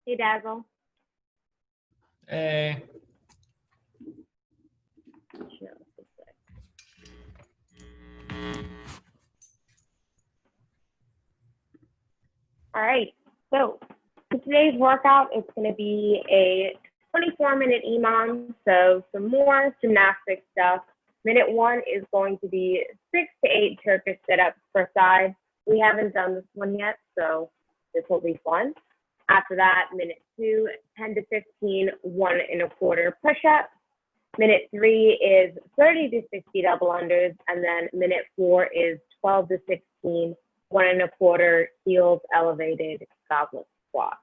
Hey, Dazzle. Hey. All right, so for today's workout, it's going to be a 24-minute EMOM, so some more gymnastic stuff. Minute 1 is going to be 6 to 8 Turkish sit-ups per side. We haven't done this one yet, so this will be fun. After that, minute 2, 10 to 15, 1 1/4 push-ups. Minute 3 is 30 to 60 double unders, and then minute 4 is 12 to 16, 1 1/4 heels elevated goblet squats.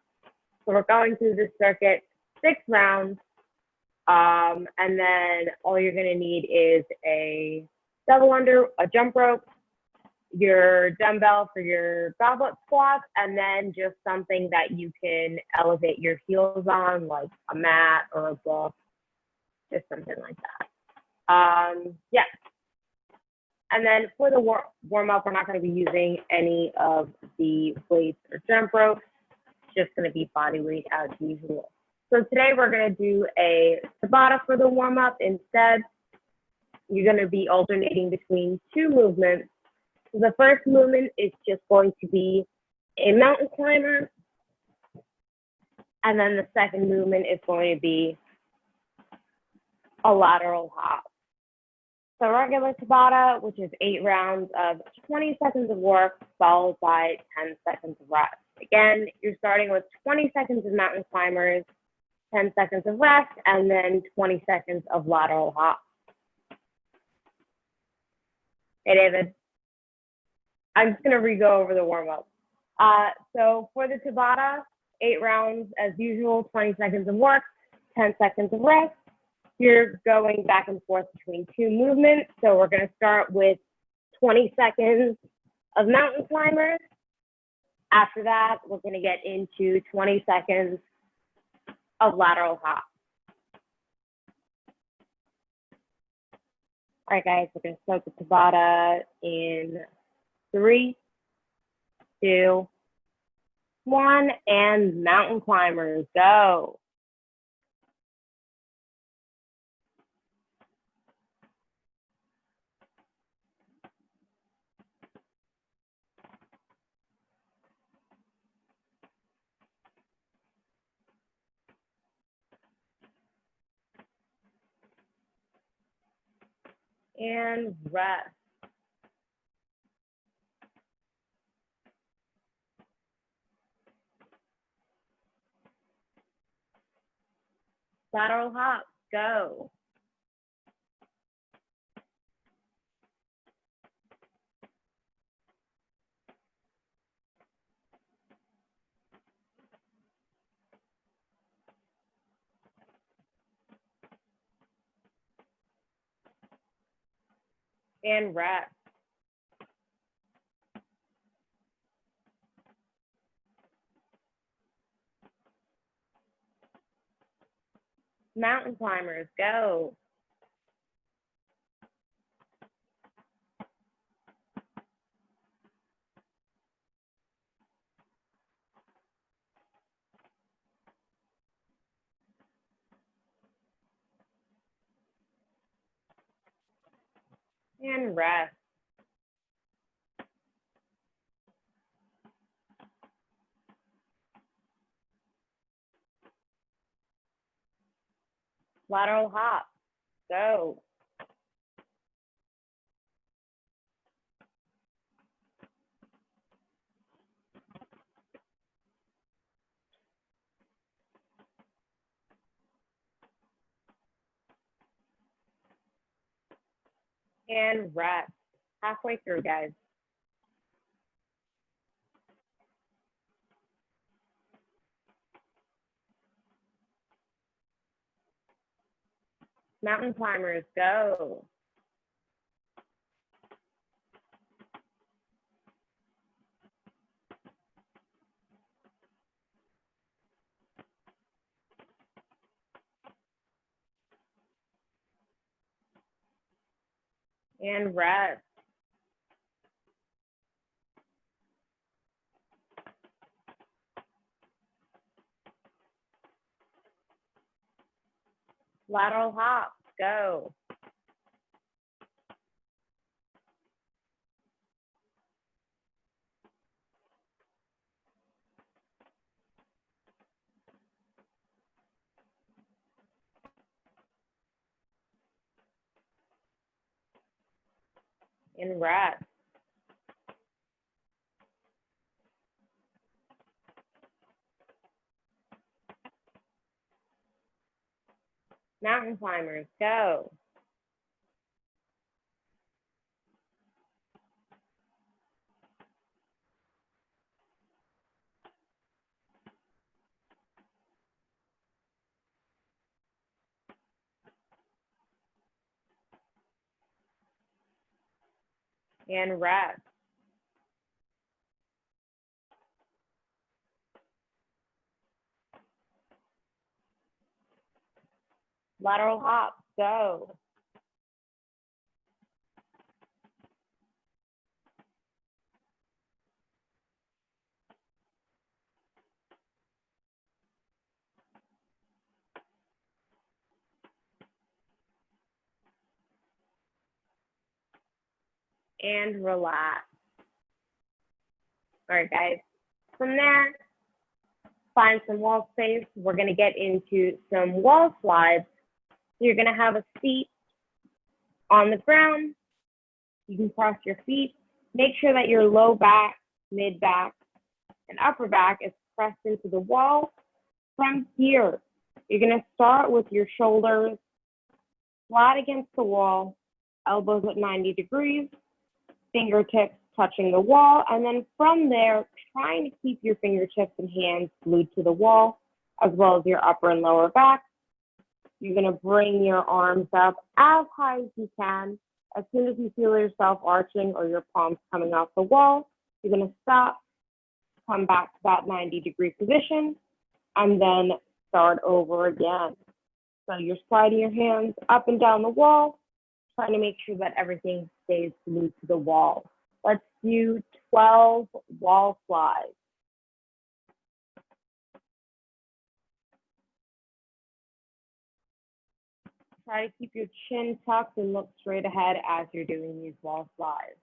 So we're going through this circuit 6 rounds, and then all you're going to need is a double under, a jump rope, your dumbbell for your goblet squats, and then just something that you can elevate your heels on, like a mat or a book, just something like that. Yeah. And then for the warm-up, we're not going to be using any of the weights or jump ropes. It's just going to be body weight as usual. So today we're going to do a Tabata for the warm-up. Instead, you're going to be alternating between 2 movements. So the first movement is just going to be a mountain climber. And then the second movement is going to be a lateral hop. So regular Tabata, which is 8 rounds of 20 seconds of work, followed by 10 seconds of rest. Again, you're starting with 20 seconds of mountain climbers, 10 seconds of rest, and then 20 seconds of lateral hop. Hey, David. I'm just going to re-go over the warm-up. So for the Tabata, 8 rounds as usual, 20 seconds of work, 10 seconds of rest. You're going back and forth between 2 movements. So we're going to start with 20 seconds of mountain climbers. After that, we're going to get into 20 seconds of lateral hop. All right, guys, we're going to start the Tabata in 3, 2, 1, and mountain climbers, go. And rest. Lateral hop, go. And rest. Mountain climbers, go. And rest. Lateral hop, go. And rest. Halfway through, guys. Mountain climbers, go. And rest. Lateral hops, go. And rest. Mountain climbers, go. And rest. Lateral hops, go. And relax. All right, guys. From there, find some wall space. We're going to get into some wall slides. You're going to have a seat on the ground. You can cross your feet. Make sure that your low back, mid back, and upper back is pressed into the wall. From here, you're going to start with your shoulders flat against the wall, elbows at 90 degrees, fingertips touching the wall, and then from there, trying to keep your fingertips and hands glued to the wall, as well as your upper and lower back. You're going to bring your arms up as high as you can. As soon as you feel yourself arching or your palms coming off the wall, you're going to stop, come back to that 90-degree position, and then start over again. So you're sliding your hands up and down the wall, trying to make sure that everything stays glued to the wall. Let's do 12 wall slides. Try to keep your chin tucked and look straight ahead as you're doing these wall slides.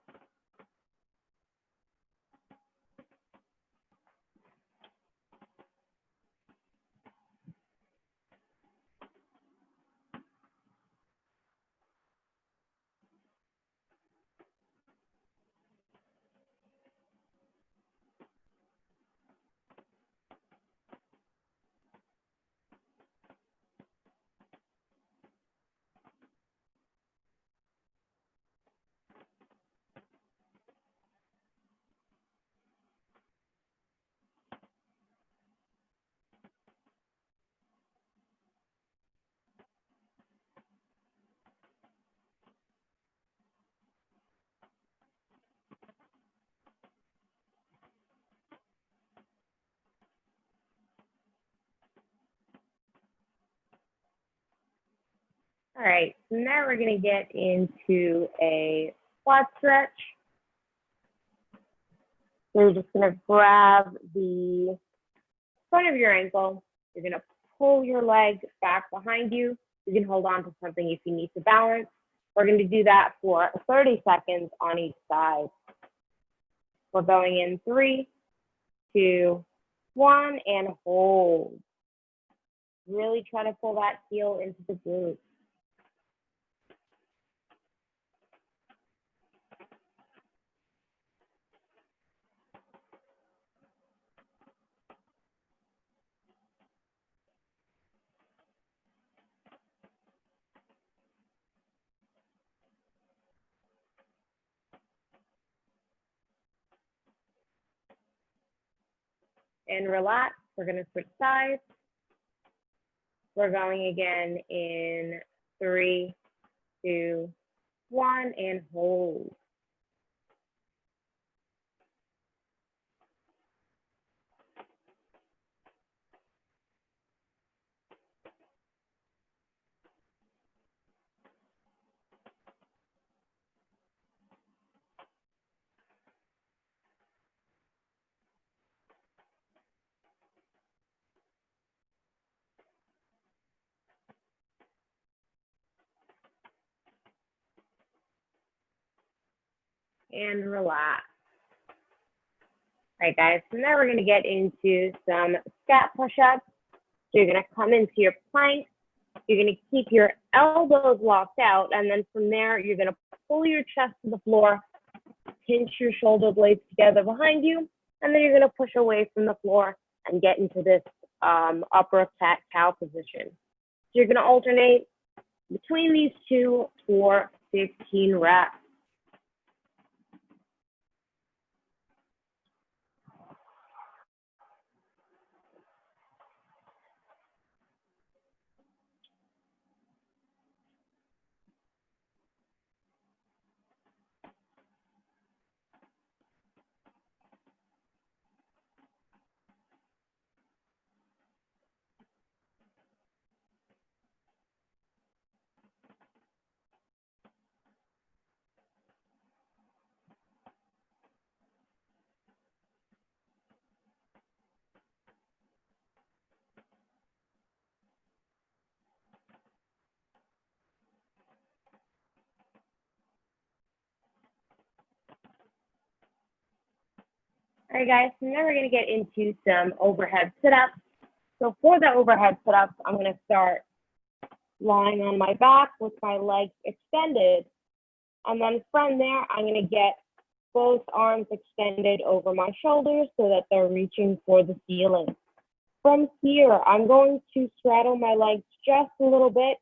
All right, so now we're going to get into a quad stretch. So you're just going to grab the front of your ankle. You're going to pull your leg back behind you. You can hold on to something if you need to balance. We're going to do that for 30 seconds on each side. We're going in 3, 2, 1, and hold. Really try to pull that heel into the glute. And relax. We're going to switch sides. We're going again in 3, 2, 1, and hold. and relax. All right, guys, so now we're going to get into some scat push-ups. So you're going to come into your plank. You're going to keep your elbows locked out, and then from there, you're going to pull your chest to the floor, pinch your shoulder blades together behind you, and then you're going to push away from the floor and get into this upper cat-cow position. So you're going to alternate between these two for 15 reps. All right, guys, so now we're going to get into some overhead sit-ups. So for the overhead sit-ups, I'm going to start lying on my back with my legs extended. And then from there, I'm going to get both arms extended over my shoulders so that they're reaching for the ceiling. From here, I'm going to straddle my legs just a little bit.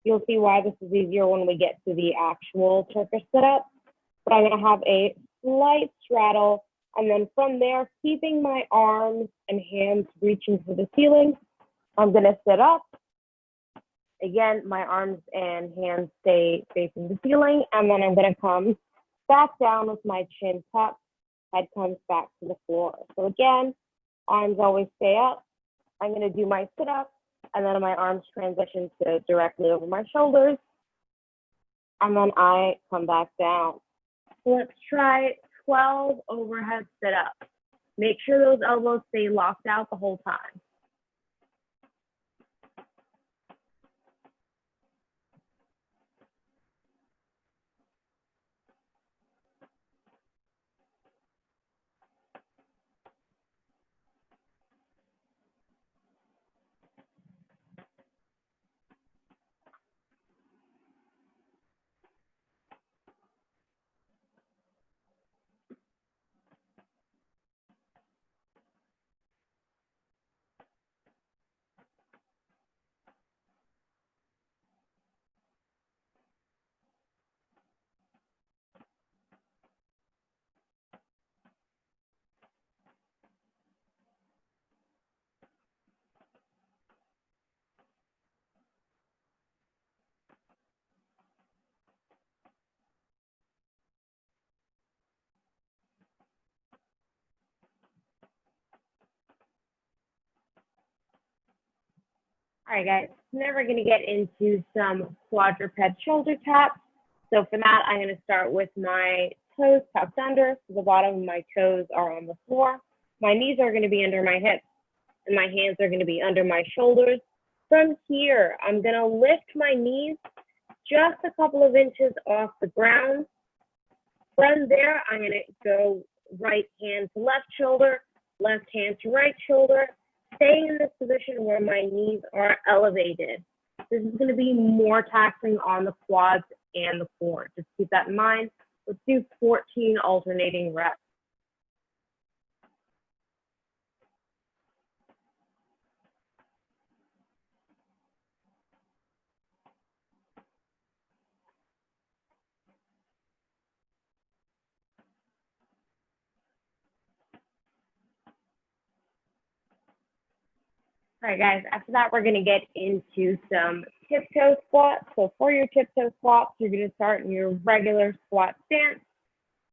You'll see why this is easier when we get to the actual Turkish sit-up. But I'm going to have a slight straddle. And then from there, keeping my arms and hands reaching for the ceiling, I'm going to sit up. Again, my arms and hands stay facing the ceiling. And then I'm going to come back down with my chin tucked. Head comes back to the floor. So again, arms always stay up. I'm going to do my sit up. And then my arms transition to directly over my shoulders. And then I come back down. So let's try 12 overhead sit-ups. Make sure those elbows stay locked out the whole time. All right, guys, now we're going to get into some quadruped shoulder taps. So for that, I'm going to start with my toes tucked under. So the bottom of my toes are on the floor. My knees are going to be under my hips, and my hands are going to be under my shoulders. From here, I'm going to lift my knees just a couple of inches off the ground. From there, I'm going to go right hand to left shoulder, left hand to right shoulder, staying in this position where my knees are elevated. This is going to be more taxing on the quads and the core. Just keep that in mind. Let's do 14 alternating reps. All right, guys, after that, we're going to get into some tiptoe squats. So for your tiptoe squats, you're going to start in your regular squat stance.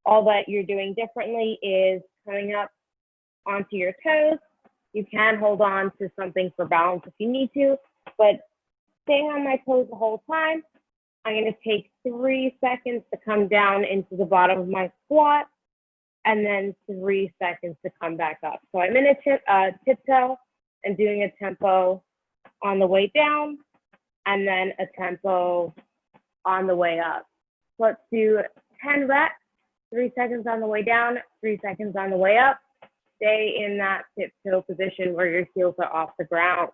All that you're doing differently is coming up onto your toes. You can hold on to something for balance if you need to, but staying on my toes the whole time. I'm going to take 3 seconds to come down into the bottom of my squat, and then 3 seconds to come back up. So I'm in a tiptoe and doing a tempo on the way down, and then a tempo on the way up. Let's do 10 reps. 3 seconds on the way down, 3 seconds on the way up. Stay in that tiptoe position where your heels are off the ground.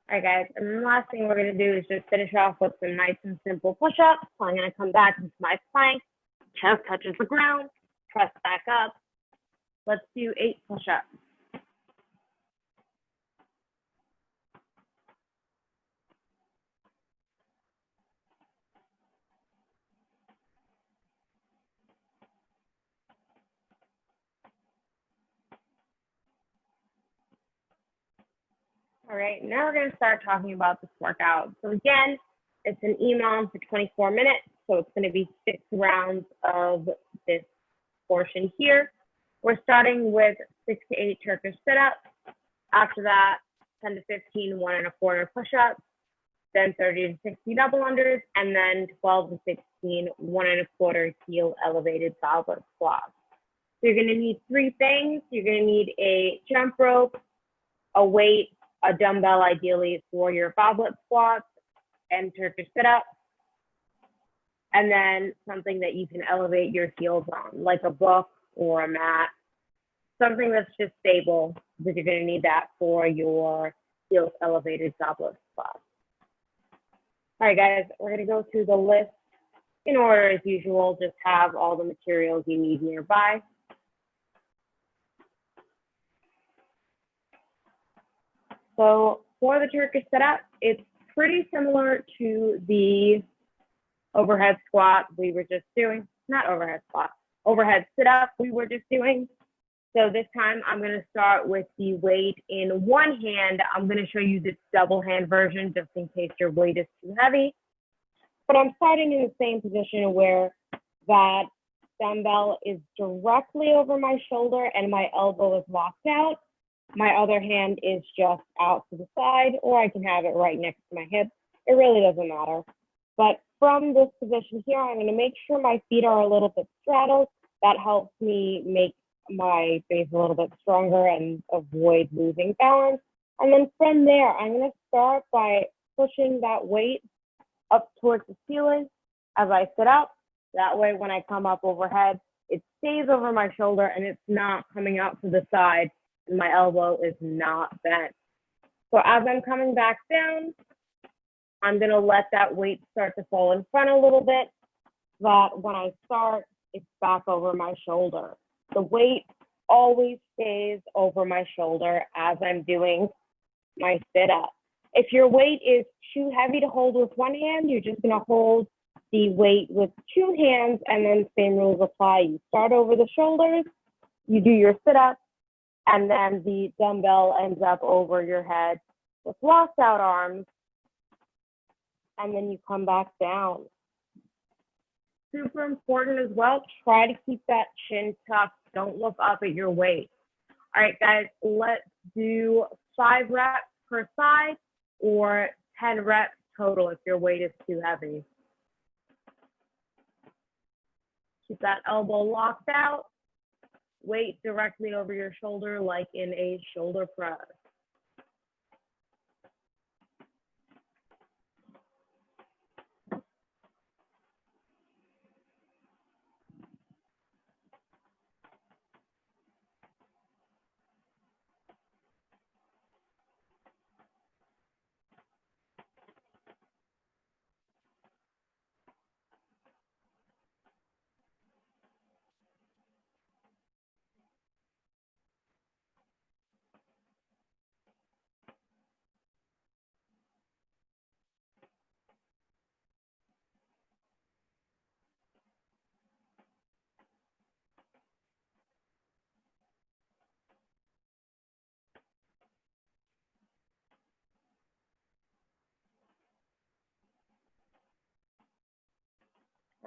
All right, guys, and the last thing we're gonna do is just finish off with some nice and simple push-ups. So I'm gonna come back into my plank, chest touches the ground, press back up. Let's do 8 push-ups. All right, now we're gonna start talking about this workout. So again, it's an EMOM for 24 minutes. So it's gonna be 6 rounds of this portion here. We're starting with 6 to 8 Turkish sit-ups. After that, 10 to 15 1 1/4 push-ups, then 30 to 60 double unders, and then 12 to 16 1 1/4 heel elevated goblet squats. So you're gonna need 3 things. You're gonna need a jump rope, a weight, a dumbbell ideally for your goblet squats and Turkish sit-ups, and then something that you can elevate your heels on, like a book or a mat, something that's just stable, because you're gonna need that for your heels elevated goblet squats. All right, guys, we're gonna go through the list in order as usual. Just have all the materials you need nearby. So for the Turkish sit-up, it's pretty similar to the overhead squat we were just doing. Not overhead squat, overhead sit-up we were just doing. So this time I'm going to start with the weight in one hand. I'm going to show you this double hand version just in case your weight is too heavy. But I'm starting in the same position where that dumbbell is directly over my shoulder and my elbow is locked out. My other hand is just out to the side, or I can have it right next to my hip. It really doesn't matter. But from this position here, I'm going to make sure my feet are a little bit straddled. That helps me make my base a little bit stronger and avoid losing balance. And then from there, I'm going to start by pushing that weight up towards the ceiling as I sit up. That way, when I come up overhead, it stays over my shoulder and it's not coming out to the side. And my elbow is not bent. So as I'm coming back down, I'm going to let that weight start to fall in front a little bit, that when I start, it's back over my shoulder. The weight always stays over my shoulder as I'm doing my sit-up. If your weight is too heavy to hold with one hand, you're just going to hold the weight with 2 hands, and then same rules apply. You start over the shoulders, you do your sit-up, and then the dumbbell ends up over your head with locked out arms, and then you come back down. Super important as well, try to keep that chin tucked. Don't look up at your weight. All right, guys, let's do 5 reps per side or 10 reps total if your weight is too heavy. Keep that elbow locked out. Weight directly over your shoulder like in a shoulder press.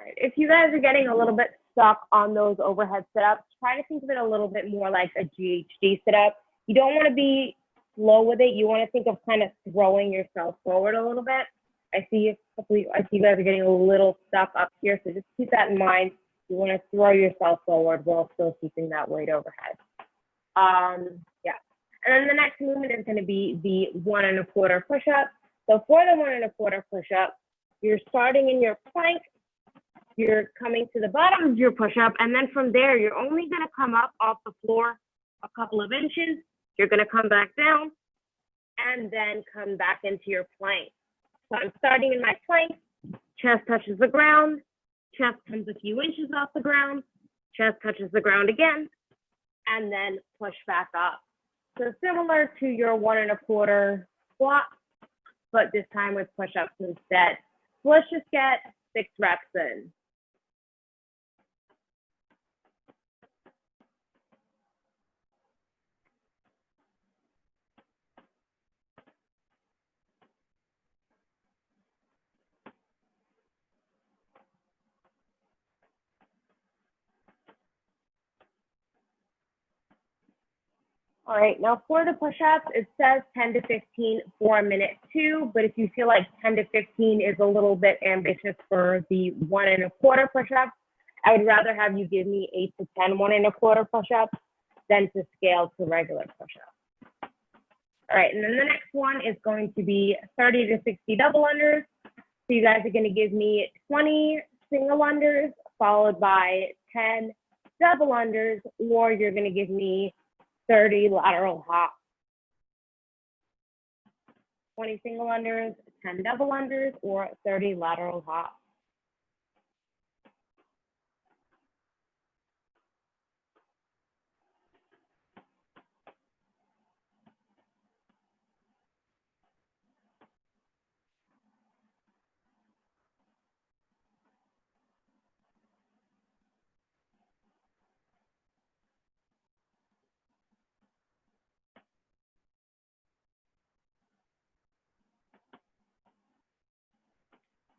right. If you guys are getting a little bit stuck on those overhead sit-ups, try to think of it a little bit more like a GHD sit-up. You don't want to be slow with it. You want to think of kind of throwing yourself forward a little bit. I see you guys are getting a little stuck up here, so just keep that in mind. You want to throw yourself forward while still keeping that weight overhead. Yeah. And then the next movement is going to be the 1 1/4 push-up. So for the 1 1/4 push-up, you're starting in your plank. You're coming to the bottom of your push-up, and then from there, you're only going to come up off the floor a couple of inches. You're going to come back down, and then come back into your plank. So I'm starting in my plank. Chest touches the ground. Chest comes a few inches off the ground. Chest touches the ground again, and then push back up. So similar to your 1 1/4 squat, but this time with push-ups instead. So let's just get 6 reps in. All right, now for the push-ups, it says 10 to 15 for minute 2, but if you feel like 10 to 15 is a little bit ambitious for the 1 1/4 push-ups, I would rather have you give me 8 to 10 1 1/4 push-ups than to scale to regular push-ups. All right, and then the next one is going to be 30 to 60 double unders. So you guys are going to give me 20 single unders followed by 10 double unders, or you're going to give me 30 lateral hops. 20 single unders, 10 double unders, or 30 lateral hops.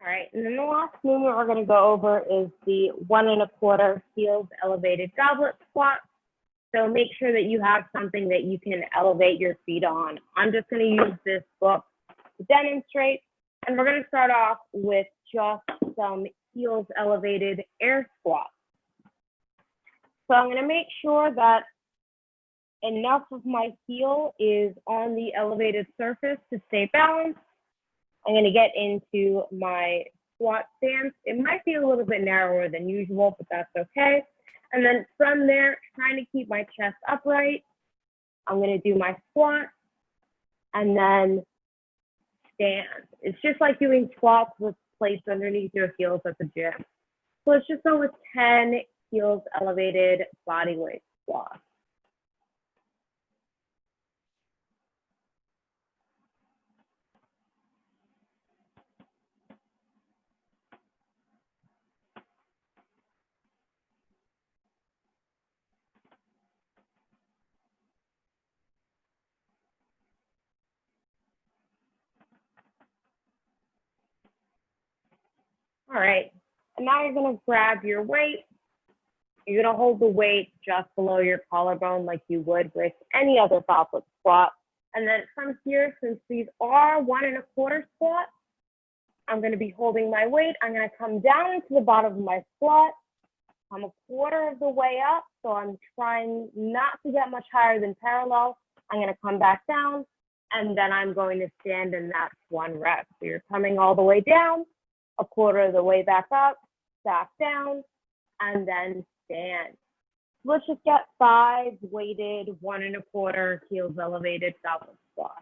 All right, and then the last movement we're going to go over is the 1 1/4 heels elevated goblet squat. So make sure that you have something that you can elevate your feet on. I'm just going to use this book to demonstrate, and we're going to start off with just some heels elevated air squats. So I'm going to make sure that enough of my heel is on the elevated surface to stay balanced. I'm going to get into my squat stance. It might be a little bit narrower than usual, but that's okay. And then from there, trying to keep my chest upright, I'm going to do my squat and then stand. It's just like doing squats with plates underneath your heels at the gym. So let's just go with 10 heels elevated body weight squats. All right, and now you're going to grab your weight. You're going to hold the weight just below your collarbone like you would with any other goblet squat. And then from here, since these are 1 1/4 squats, I'm going to be holding my weight. I'm going to come down to the bottom of my squat. I'm a quarter of the way up, so I'm trying not to get much higher than parallel. I'm going to come back down, and then I'm going to stand in that 1 rep. So you're coming all the way down, a quarter of the way back up, back down, and then stand. Let's just get 5 weighted 1 1/4 heels elevated goblet squats.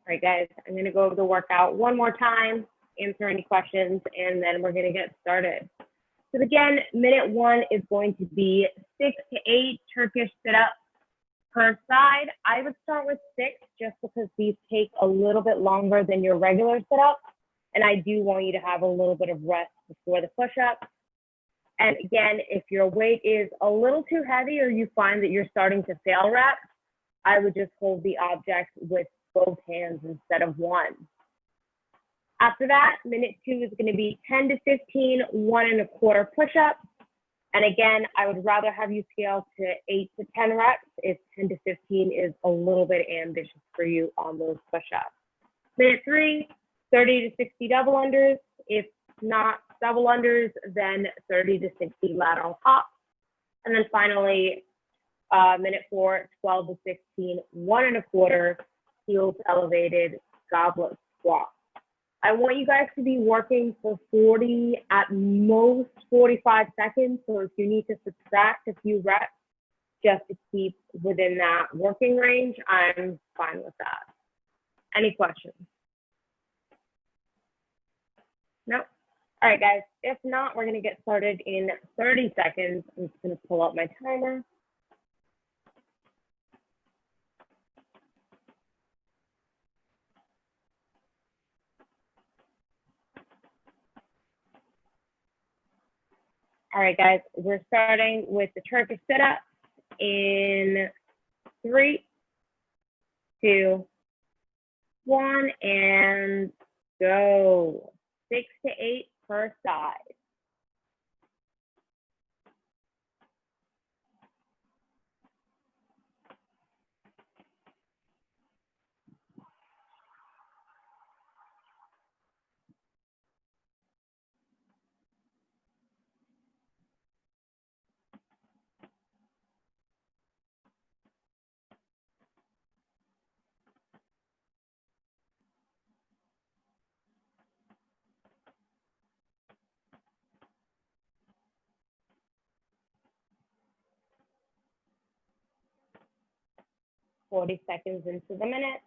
All right, guys, I'm going to go over the workout one more time, answer any questions, and then we're going to get started. So again, minute 1 is going to be 6 to 8 Turkish sit-ups. per side. I would start with 6 just because these take a little bit longer than your regular sit-up. And I do want you to have a little bit of rest before the push-up. And again, if your weight is a little too heavy or you find that you're starting to fail reps, I would just hold the object with both hands instead of one. After that, minute 2 is going to be 10 to 15, 1 1/4 push-ups. And again, I would rather have you scale to 8 to 10 reps if 10 to 15 is a little bit ambitious for you on those push-ups. Minute 3, 30 to 60 double unders. If not double unders, then 30 to 60 lateral hops. And then finally, minute 4, 12 to 16, 1 1/4 heels elevated goblet squats. I want you guys to be working for 40, at most 45 seconds. So if you need to subtract a few reps just to keep within that working range, I'm fine with that. Any questions? Nope. All right, guys. If not, we're going to get started in 30 seconds. I'm just going to pull up my timer. All right, guys, we're starting with the Turkish sit-up in 3, 2, 1, and go. 6 to 8 per side. Forty seconds into the minute.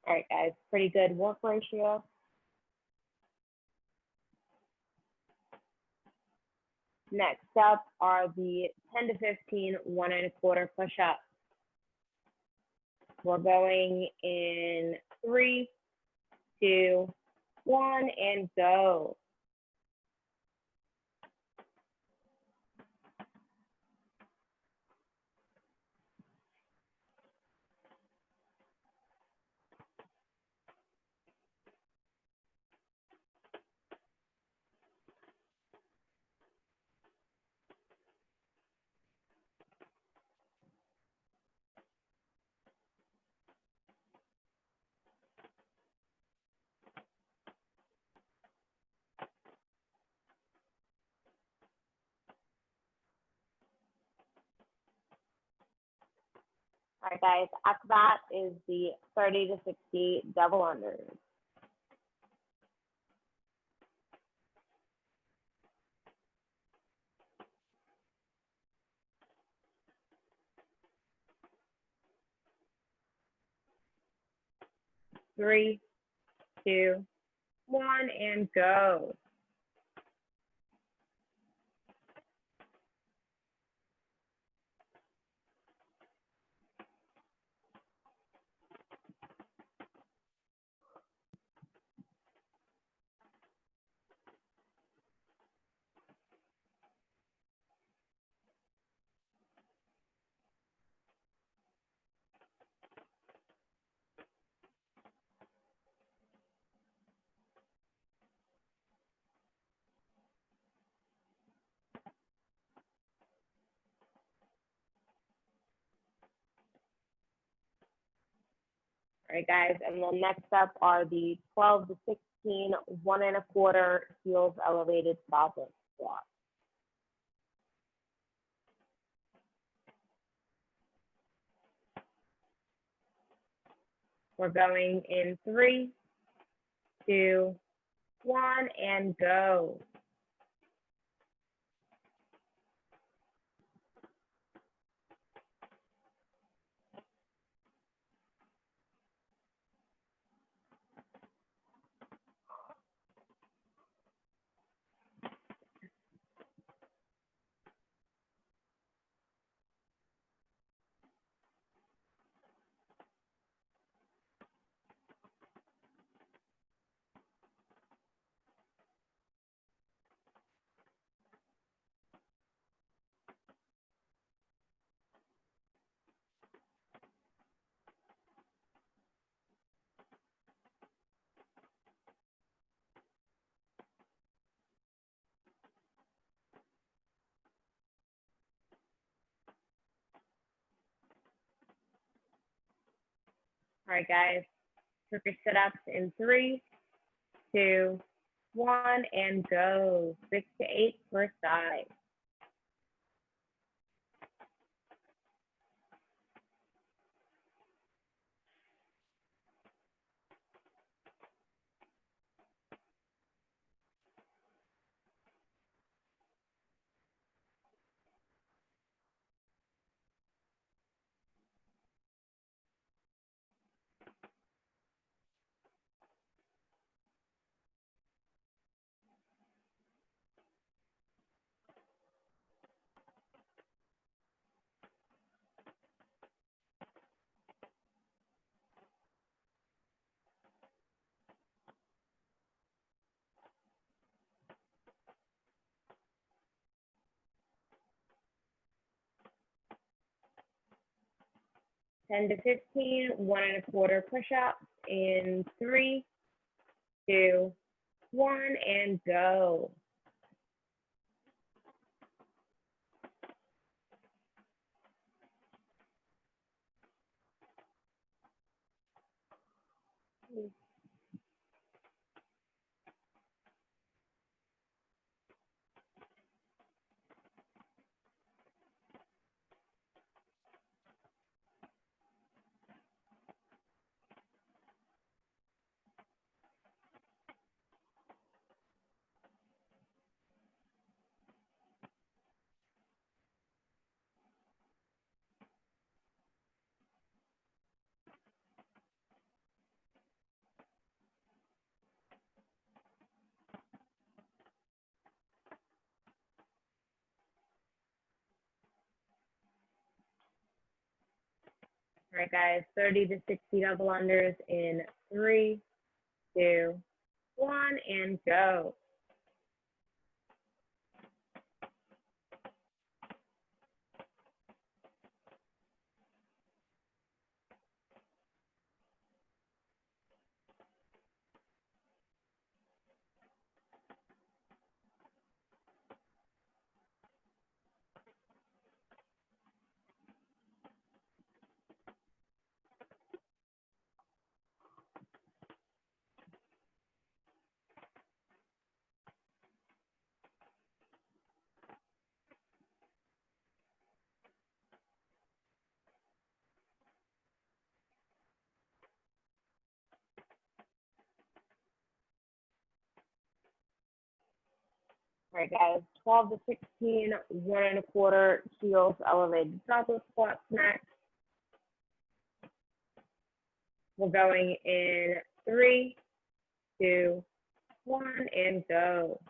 All right, guys, pretty good work ratio. Next up are the 10 to 15, 1 1/4 push-ups. We're going in 3, 2, 1, and go. All right, guys, after that is the 30 to 60 double unders. Three, 2, 1, and go. All right, guys, and then next up are the 12 to 16, 1 1/4 heels elevated goblet squats. We're going in 3, 2, 1, and go. All right, guys. Turkish sit-ups in 3, 2, 1, and go. 6 to 8 per side. Ten to 15, 1 1/4 push-ups in 3, 2, 1, and go. All right, guys, 30 to 60 double unders in 3, 2, 1, and go. All right, guys, 12 to 16, 1 1/4 heels elevated goblet squats next. We're going in 3, 2, 1, and go.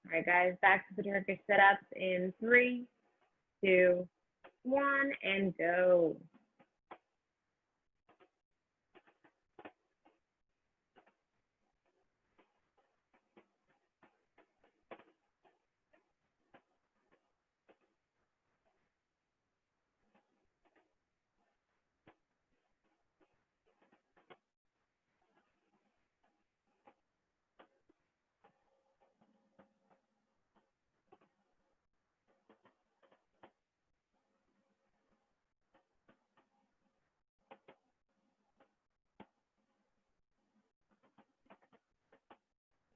All right, guys, back to the Turkish sit-ups in 3, 2, 1, and go.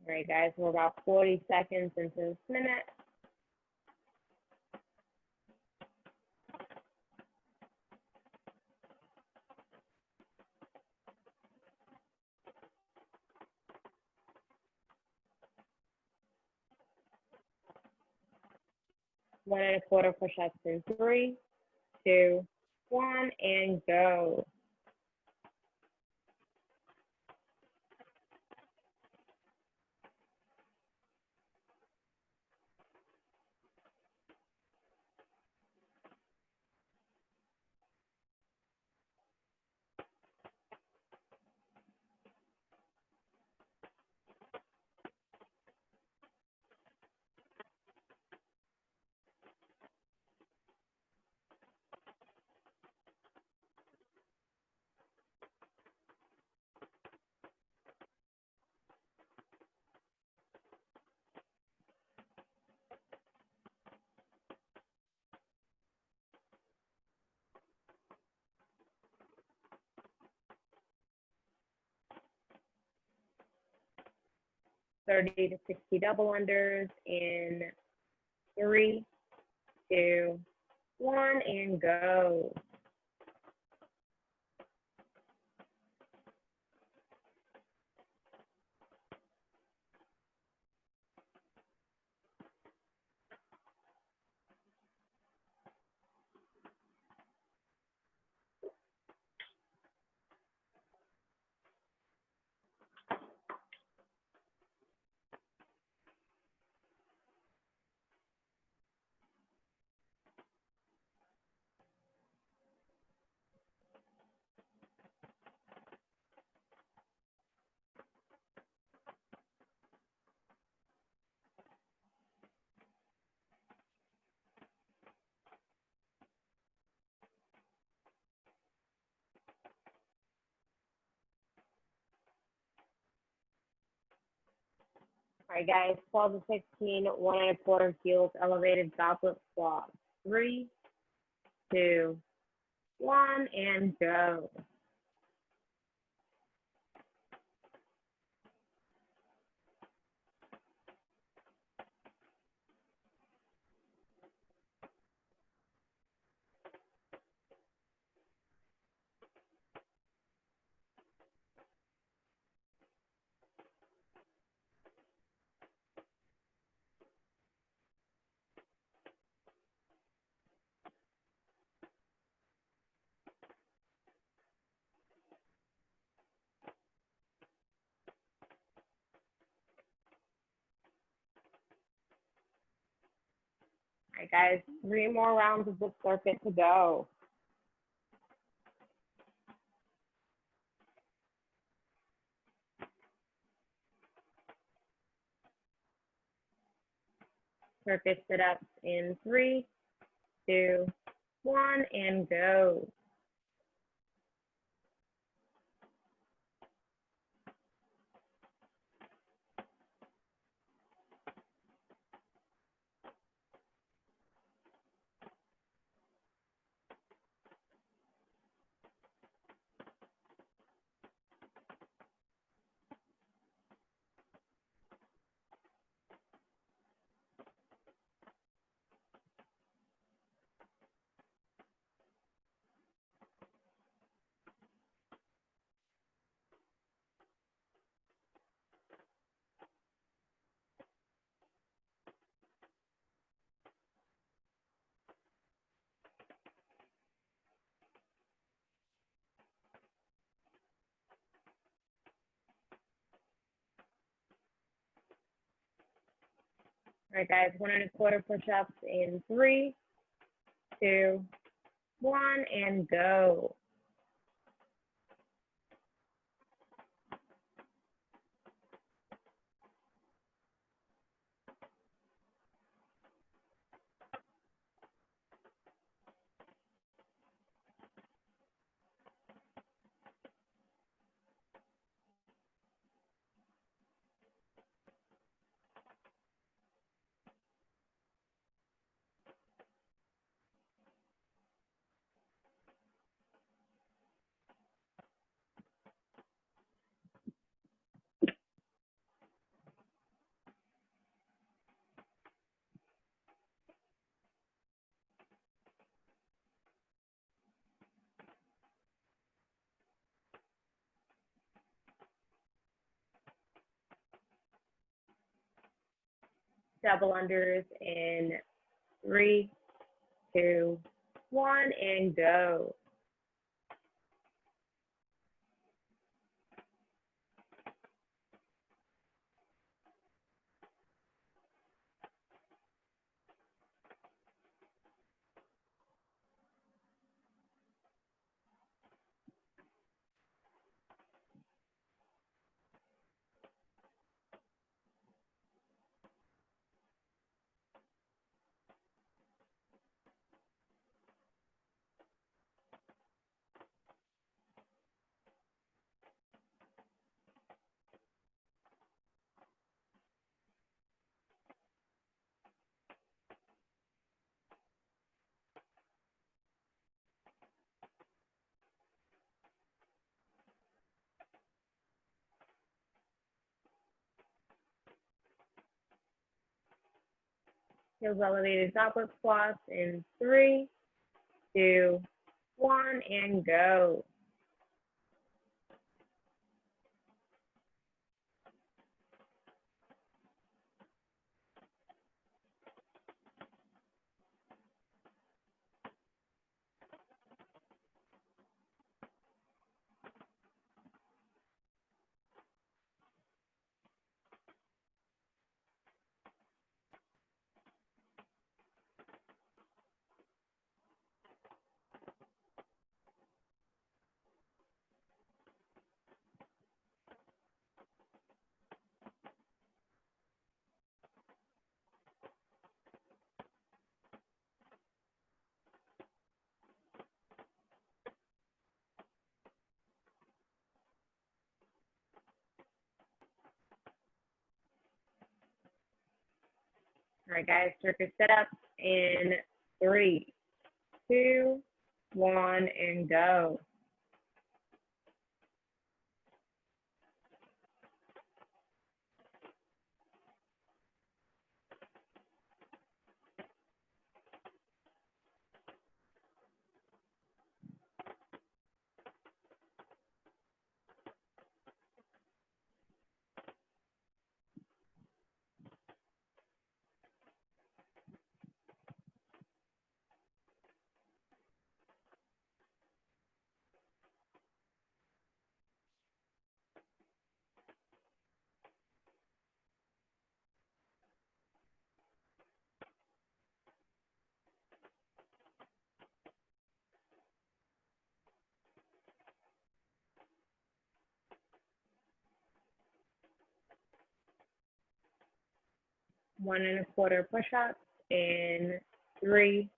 All right, guys, we're about 40 seconds into this minute. 1 1/4 push-ups in 3, 2, 1, and go. 30 to 60 double unders in 3, 2, 1, and go. All right, guys, 12 to 16, 1 1/4 heels, elevated goblet squats. 3, 2, 1, and go. All right, guys, 3 more rounds of this circuit to go. Circuit sit-ups in 3, 2, 1, and go. All right, guys, 1 1/4 push-ups in 3, 2, 1, and go. Double unders in 3, 2, 1, and go. Heels elevated goblet squats in 3, 2, 1, and go. All right, guys, Turkish sit-ups in 3, 2, 1, and go. One and a quarter push-ups in 3,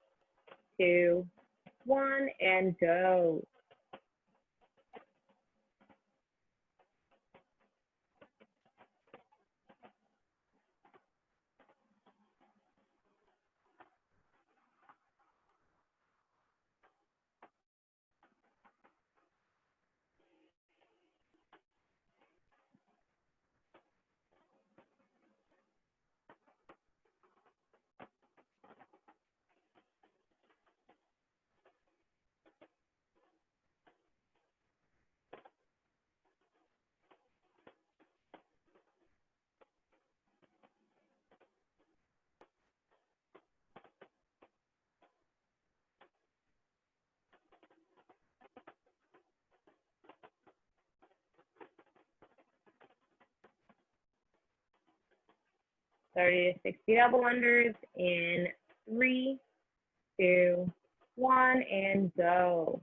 2, 1, and go. Thirty to 60 double unders in 3, 2, 1, and go.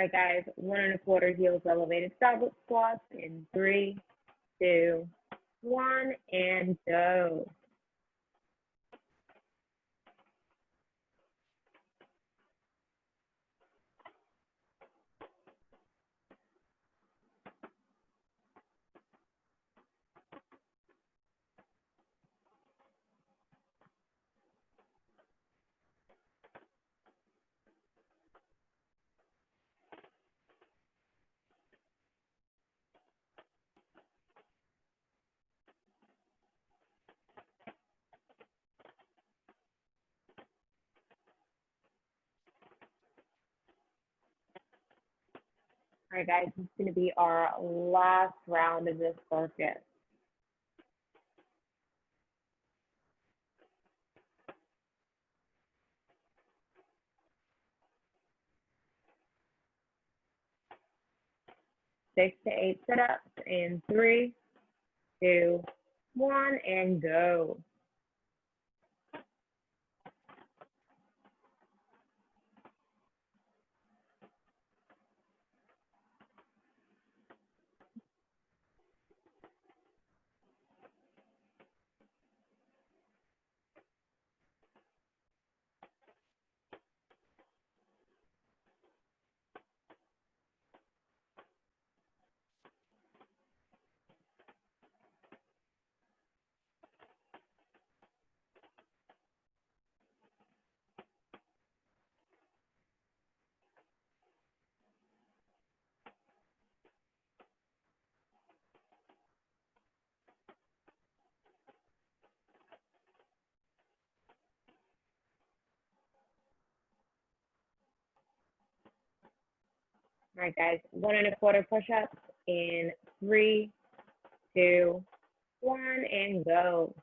All right, guys, 1 1/4 heels elevated goblet squats in 3, 2, 1, and go. All right, guys, this is going to be our last round of this circuit. Six to 8 sit-ups in 3, 2, 1, and go. All right, guys, 1 1/4 push-ups in 3, 2, 1, and go.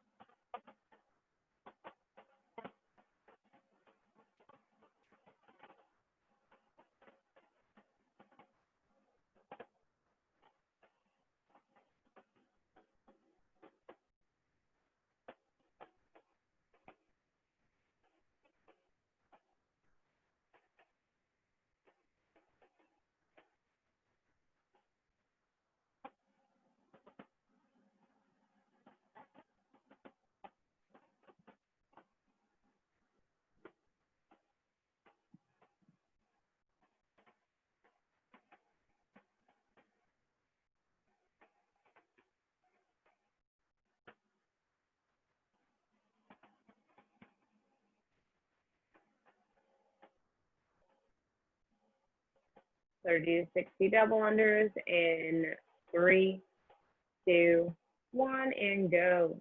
So do 60 double unders in 3, 2, 1, and go.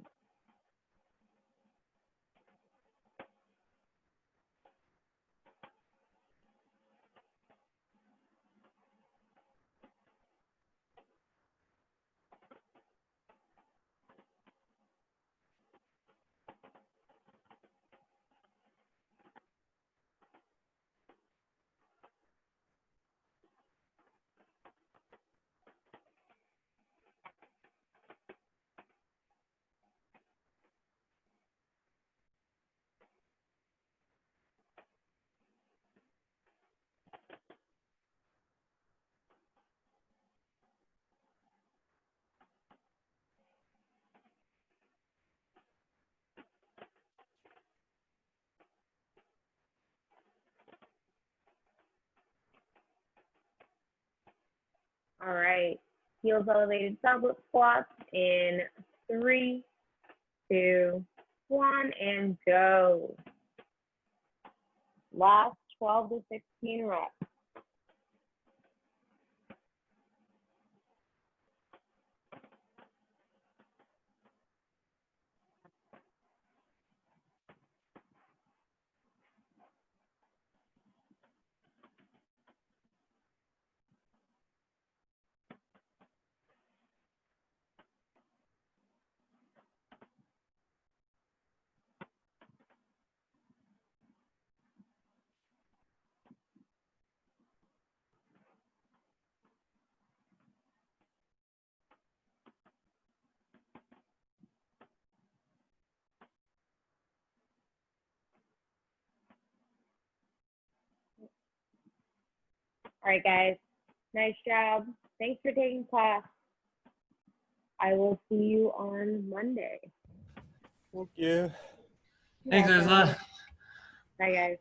All right, heels elevated goblet squats in 3, 2, 1, and go. Last 12 to 16 reps. All right, guys. Nice job. Thanks for taking class. I will see you on Monday. Thank you. Thanks, Ursula. Bye, guys.